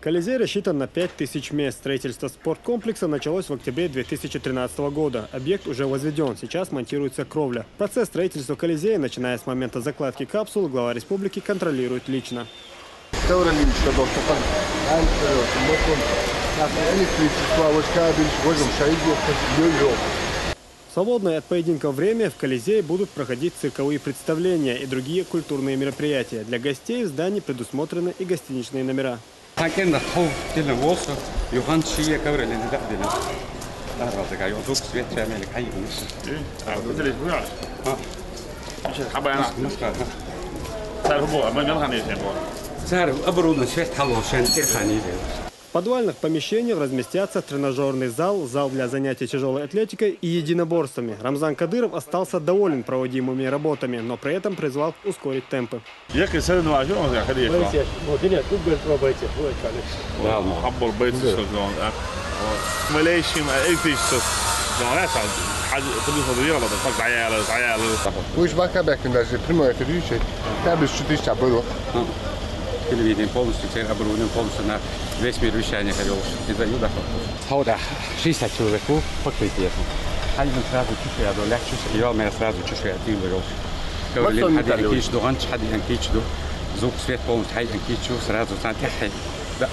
Колизей рассчитан на 5000 мест. Строительство спорткомплекса началось в октябре 2013 года. Объект уже возведен. Сейчас монтируется кровля. Процесс строительства Колизея, начиная с момента закладки капсул, глава республики контролирует лично. В свободное от поединков время в Колизее будут проходить цирковые представления и другие культурные мероприятия. Для гостей в здании предусмотрены и гостиничные номера. В подвальных помещениях разместятся тренажерный зал, зал для занятий тяжелой атлетикой и единоборствами. Рамзан Кадыров остался доволен проводимыми работами, но при этом призвал ускорить темпы. Телевидение полностью теперь оборудован, полностью на весь мир вещания ходил. Из-за юда. Хода 60 человек покрытие. Один сразу чувствует, а легче, и он меня сразу чувствует, один вырос. Говорили, один кич до, один кич до, звук свет полностью, один кич сразу сантехай. Да,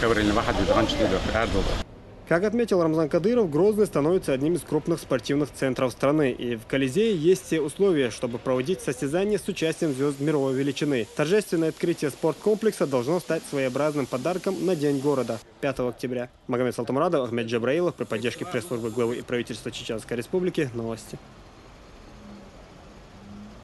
говорили, выходит до, один. Как отметил Рамзан Кадыров, Грозный становится одним из крупных спортивных центров страны. И в Колизее есть все условия, чтобы проводить состязания с участием звезд мировой величины. Торжественное открытие спорткомплекса должно стать своеобразным подарком на День города 5 октября. Магомед Салтамурадов, Ахмед Джабраилов при поддержке пресс-службы главы и правительства Чеченской Республики. Новости.